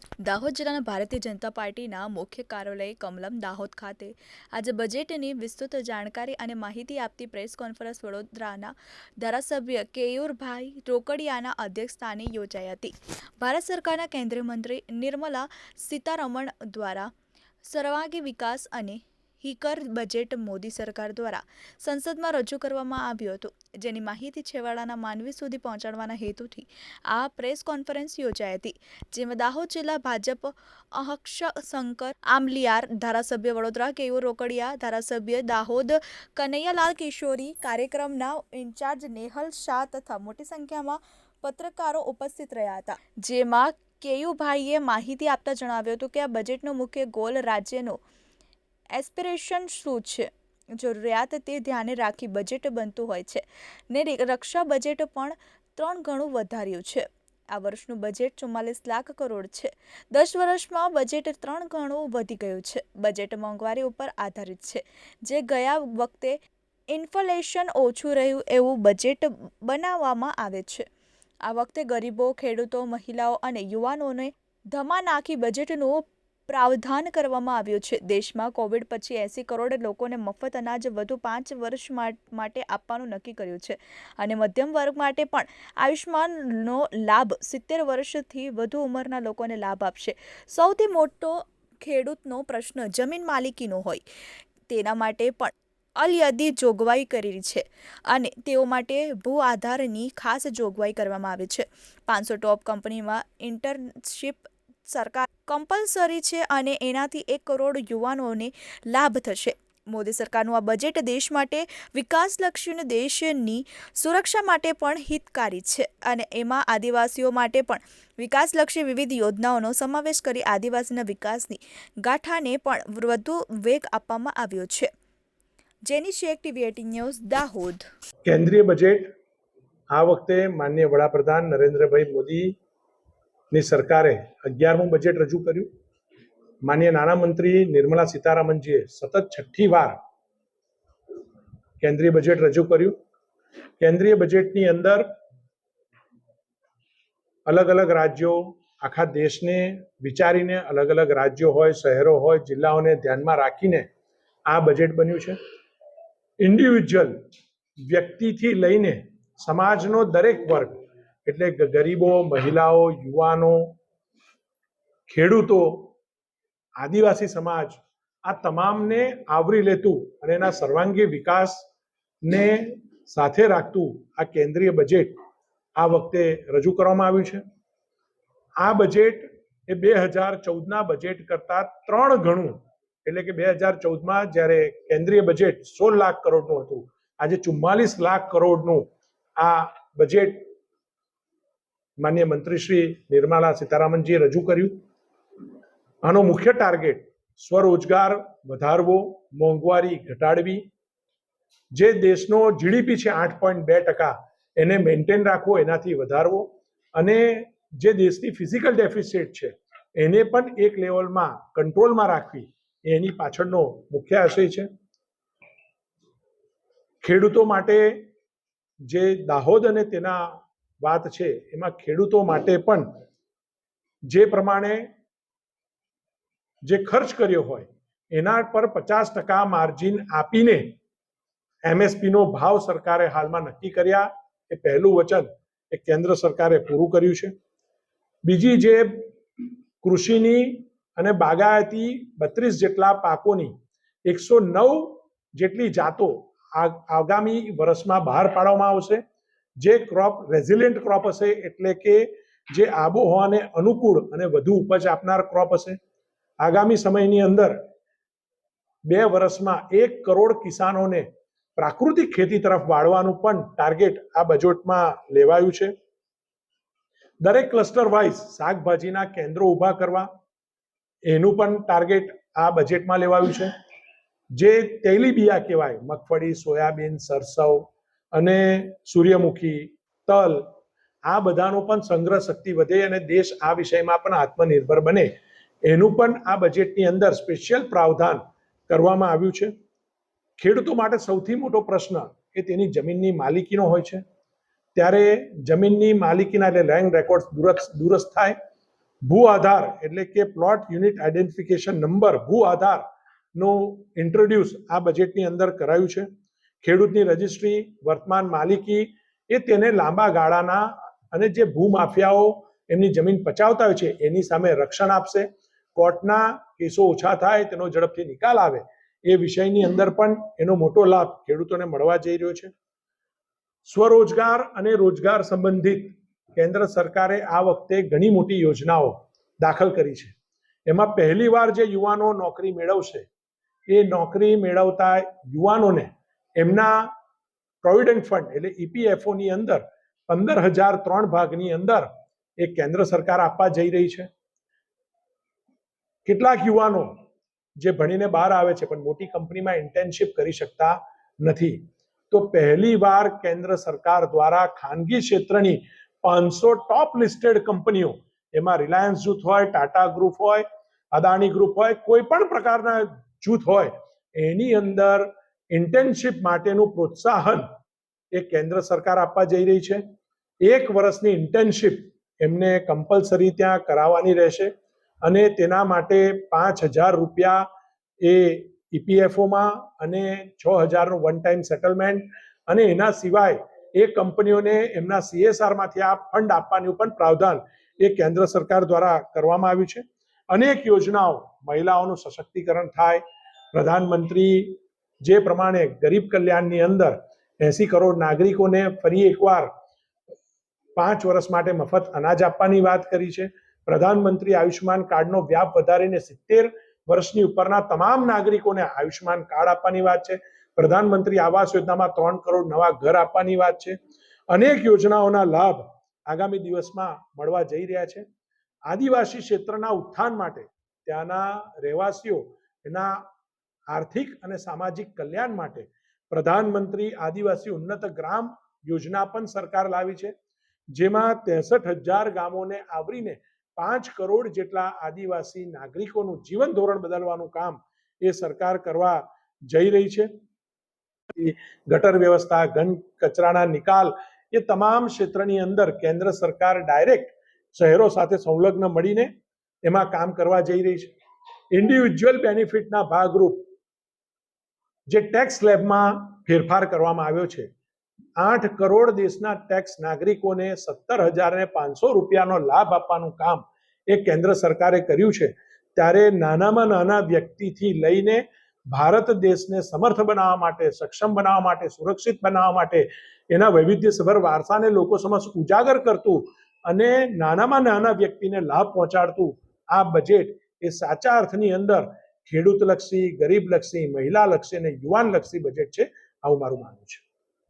દાહોદ જિલ્લાના ભારતીય જનતા પાર્ટીના મુખ્ય કાર્યાલય કમલમ દાહોદ ખાતે આજે બજેટની વિસ્તૃત જાણકારી અને માહિતી આપતી પ્રેસ કોન્ફરન્સ વડોદરાના ધારાસભ્ય કેયુરભાઈ રોકડિયાના અધ્યક્ષસ્થાને યોજાઈ હતી. ભારત સરકારના કેન્દ્રીય મંત્રી નિર્મલા સીતારમણ દ્વારા સર્વાંગી વિકાસ અને હિકર બજેટ મોદી સરકાર દ્વારા સંસદમાં રજૂ કરવામાં આવ્યું હતું, જેની માહિતી છેવાડાના માનવી સુધી પહોંચાડવાના હેતુથી આ પ્રેસ કોન્ફરન્સ યોજાઈ હતી, જેમાં દાહોદ જિલ્લા ભાજપ અધ્યક્ષ શંકર આમલિયાર, ધારાસભ્ય વડોદરા કેયુર રોકડિયા, ધારાસભ્ય દાહોદ કનૈયાલાલ કિશોરી, કાર્યક્રમના ઇન્ચાર્જ નેહલ શાહ તથા મોટી સંખ્યામાં પત્રકારો ઉપસ્થિત રહ્યા હતા. જેમાં કેયુભાઈએ માહિતી આપતા જણાવ્યું હતું કે આ બજેટનો મુખ્ય ગોલ રાજ્યનો એસ્પિરેશન શું છે, જરૂરિયાત તે ધ્યાને રાખી બજેટ બનતું હોય છે ને રક્ષા બજેટ પણ 3 ગણું વધાર્યું છે. આ વર્ષનું બજેટ 44 લાખ કરોડ છે. 10 વર્ષમાં બજેટ 3 ગણું વધી ગયું છે. બજેટ મોંઘવારી ઉપર આધારિત છે, જે ગયા વખતે ઇન્ફ્લેશન ઓછું રહ્યું એવું બજેટ બનાવવામાં આવે છે. આ વખતે ગરીબો, ખેડૂતો, મહિલાઓ અને યુવાનોને ધમા નાખી બજેટનું પ્રાવધાન કરવામાં આવ્યું છે. દેશમાં કોવિડ પછી 80 કરોડ લોકોને મફત અનાજ વધુ 5 વર્ષ માટે આપવાનું નક્કી કર્યું છે અને મધ્યમ વર્ગ માટે પણ આયુષ્માનનો લાભ 70 વર્ષથી વધુ ઉંમરના લોકોને લાભ આપશે. સૌથી મોટો ખેડૂતનો પ્રશ્ન જમીન માલિકીનો હોય, તેના માટે પણ અલયદી જોગવાઈ કરી છે અને તેઓ માટે ભૂ આધારની ખાસ જોગવાઈ કરવામાં આવી છે. 500 ટોપ કંપનીમાં ઇન્ટર્નશીપ સરકાર કમ્પલસરી છે અને એનાથી 1 કરોડ યુવાનોને લાભ થશે. મોદી સરકારનું આ બજેટ દેશ માટે વિકાસલક્ષી અને દેશની સુરક્ષા માટે પણ હિતકારી છે અને એમાં આદિવાસીઓ માટે પણ વિકાસલક્ષી વિવિધ યોજનાઓનો સમાવેશ કરી આદિવાસીના વિકાસની ગાથાને પણ વધુ વેગ આપવામાં આવ્યો છે. જેની શેખ ટીવી 18 ન્યૂઝ દાહોદ. કેન્દ્રીય બજેટ આ વખતે માનનીય વડાપ્રધાન નરેન્દ્રભાઈ મોદી ની સરકારે 11મું બજેટ રજૂ કર્યું. માનનીય નાણામંત્રી નિર્મલા સીતારામનજીએ સતત 6ઠ્ઠી વાર કેન્દ્રીય બજેટ રજૂ કર્યું. કેન્દ્રીય બજેટની અંદર અલગ અલગ રાજ્યો, આખા દેશને વિચારીને અલગ અલગ રાજ્યો હોય, શહેરો હોય, જિલ્લાઓને ધ્યાનમાં રાખીને આ બજેટ બન્યું છે. ઇન્ડિવિજ્યુઅલ વ્યક્તિથી લઈને સમાજનો દરેક વર્ગ એટલે ગરીબો, મહિલાઓ, યુવાનો, ખેડૂતો, આદિવાસી સમાજ, આ તમામને આવરી લેતું અને એના સર્વાંગી વિકાસને સાથે રાખતું આ કેન્દ્રીય બજેટ આ વખતે રજૂ કરવામાં આવ્યું છે. આ બજેટ એ 2014ના બજેટ કરતાં 3 ગણું, એટલે કે 2014માં જ્યારે કેન્દ્રીય બજેટ 16 લાખ કરોડનું હતું, આજે 44 લાખ કરોડનું આ બજેટ માનનીય મંત્રી શ્રી નિર્મલા સીતારામનજીએ રજૂ કર્યું. આનો મુખ્ય ટાર્ગેટ સ્વરોજગાર વધારવો, મોંઘવારી ઘટાડવી, જે દેશનો જીડીપી છે 8.2%, એને મેન્ટેન રાખવો, એનાથી વધારવો અને જે દેશની ફિઝિકલ ડેફિસિટ છે એને પણ એક લેવલમાં કંટ્રોલમાં રાખવી, એની પાછળનો મુખ્ય આશય છે. ખેડૂતો માટે જે દાહોદ અને તેના વાત છે એમાં ખેડૂતો માટે પણ જે પ્રમાણે જે ખર્ચ કર્યો હોય એના પર 50% માર્જિન આપીને એમએસપીનો ભાવ સરકારે હાલમાં નક્કી કર્યા. એ પહેલું વચન એ કેન્દ્ર સરકારે પૂરું કર્યું છે. બીજી જે કૃષિની અને બાગાયતી 32 જેટલા પાકોની 109 જેટલી જાતો આગામી વર્ષમાં બહાર પાડવામાં આવશે, જે ક્રોપ રેઝિલિયન્ટ ક્રોપ હશે, એટલે કે જે આબોહવાને અનુકૂળ અને વધુ ઉપજ આપનાર ક્રોપ હશે. આગામી સમયની અંદર 2 વર્ષમાં 1 કરોડ કિસાનોને પ્રાકૃતિક ખેતી તરફ વાળવાનું પણ ટાર્ગેટ આ બજેટમાં લેવાયું છે. દરેક ક્લસ્ટર વાઇઝ શાકભાજીના કેન્દ્રો ઊભા કરવા, એનું પણ ટાર્ગેટ આ બજેટમાં લેવાયું છે. જે તેલીબિયા કહેવાય, મગફળી, સોયાબીન, સરસવ અને સૂર્યમુખી, તલ, આ બધાનો પણ સંગ્રહ શક્તિ વધે અને દેશ આ વિષયમાં પણ આત્મનિર્ભર બને, એનું પણ આ બજેટની અંદર સ્પેશિયલ પ્રાવધાન કરવામાં આવ્યું છે. ખેડૂતો માટે સૌથી મોટો પ્રશ્ન એ તેની જમીનની માલિકીનો હોય છે. ત્યારે જમીનની માલિકીના એટલે લેન્ડ રેકોર્ડ દુરસ્થ થાય ભૂ આધાર એટલે કે પ્લોટ યુનિટ આઈડેન્ટિફિકેશન નંબર ભૂ આધારનું ઇન્ટ્રોડ્યુસ આ બજેટની અંદર કરાયું છે. ખેડૂતની રજિસ્ટ્રી, વર્તમાન માલિકી એ તેને લાંબા ગાળાના અને જે ભૂમાફિયાઓ એમની જમીન પચાવતા હોય છે એની સામે રક્ષણ આપશે. કોર્ટના કેસો ઓછા થાય, તેનો ઝડપથી નિકાલ આવે એ વિષયની અંદર પણ એનો મોટો લાભ ખેડૂતોને મળવા જઈ રહ્યો છે. સ્વરોજગાર અને રોજગાર સંબંધિત કેન્દ્ર સરકારે આ વખતે ઘણી મોટી યોજનાઓ દાખલ કરી છે. એમાં પહેલીવાર જે યુવાનો નોકરી મેળવશે એ નોકરી મેળવતા યુવાનોને એમના પ્રોવિડન્ટ ફંડ એટલે ઈપીએફઓ ની અંદર 15,003 ભાગની અંદર એ કેન્દ્ર સરકાર આપવા જઈ રહી છે. કેટલાક યુવાનો જે ભણીને બહાર આવે છે પણ મોટી કંપનીમાં ઇન્ટર્નશિપ કરી શકતા નથી, તો પહેલી વાર કેન્દ્ર સરકાર દ્વારા ખાનગી ક્ષેત્રની 500 ટોપ લિસ્ટેડ કંપનીઓ, એમાં રિલાયન્સ જૂથ હોય, ટાટા ગ્રુપ હોય, અદાણી ગ્રુપ હોય, કોઈ પણ પ્રકારના જૂથ હોય, એની અંદર ઇન્ટર્નશિપ માટેનું પ્રોત્સાહન એ કેન્દ્ર સરકાર આપવા જઈ રહી છે. 1 વર્ષની ઇન્ટર્નશિપ એમને કમ્પલસરી ત્યાં કરાવવાની રહેશે અને તેના માટે 5,000 રૂપિયા એ ઈપીએફઓમાં અને 6,000નું વન ટાઈમ સેટલમેન્ટ અને એના સિવાય એ કંપનીઓને એમના સીએસઆરમાંથી આ ફંડ આપવાનું પણ પ્રાવધાન એ કેન્દ્ર સરકાર દ્વારા કરવામાં આવ્યું છે. અનેક યોજનાઓ, મહિલાઓનું સશક્તિકરણ થાય, પ્રધાનમંત્રી જે પ્રમાણે ગરીબ કલ્યાણની અંદર 80 કરોડ નાગરિકોને ફરી એકવાર 5 વર્ષ માટે મફત અનાજ આપવાની વાત કરી છે. પ્રધાનમંત્રી આયુષ્યમાન કાર્ડનો વ્યાપ વધારીને 70 વર્ષની ઉપરના તમામ નાગરિકોને આયુષ્યમાન કાર્ડ આપવાની વાત છે. પ્રધાનમંત્રી આવાસ યોજનામાં 3 કરોડ નવા ઘર આપવાની વાત છે. અનેક યોજનાઓના લાભ આગામી દિવસમાં મળવા જઈ રહ્યા છે. આદિવાસી ક્ષેત્રના ઉત્થાન માટે, ત્યાંના રહેવાસીઓ એના આર્થિક અને સામાજિક કલ્યાણ માટે પ્રધાનમંત્રી આદિવાસી ઉન્નત ગ્રામ યોજના પણ સરકાર લાવી છે, જેમાં 63,000 ગામોને આવરીને 5 કરોડ જેટલા આદિવાસી નાગરિકોનું જીવન ધોરણ બદલવાનું કામ એ સરકાર કરવા જઈ રહી છે. ગટર વ્યવસ્થા, ઘન કચરાના નિકાલ એ તમામ ક્ષેત્રની અંદર કેન્દ્ર સરકાર ડાયરેક્ટ શહેરો સાથે સંલગ્ન મળીને એમાં કામ કરવા જઈ રહી છે. ઇન્ડિવિજ્યુઅલ બેનિફિટના ભાગરૂપ જે ટેક્સ સ્લેબમાં ફેરફાર કરવામાં આવ્યો છે, 8 કરોડ દેશના ટેક્સ નાગરિકોને 17,500 રૂપિયાનો લાભ આપવાનું કામ એ કેન્દ્ર સરકારે કર્યું છે. ત્યારે નાનામાં નાના વ્યક્તિથી લઈને ભારત દેશને સમર્થ બનાવવા માટે, સક્ષમ બનાવવા માટે, સુરક્ષિત બનાવવા માટે, એના વૈવિધ્યસભર વારસાને લોકો સમક્ષ ઉજાગર કરતું અને નાનામાં નાના વ્યક્તિને લાભ પહોંચાડતું આ બજેટ એ સાચા અર્થની અંદર ખેડૂતલક્ષી, ગરીબલક્ષી, મહિલાલક્ષી અને યુવાનલક્ષી બજેટ છે, આવું મારું માનવું છે.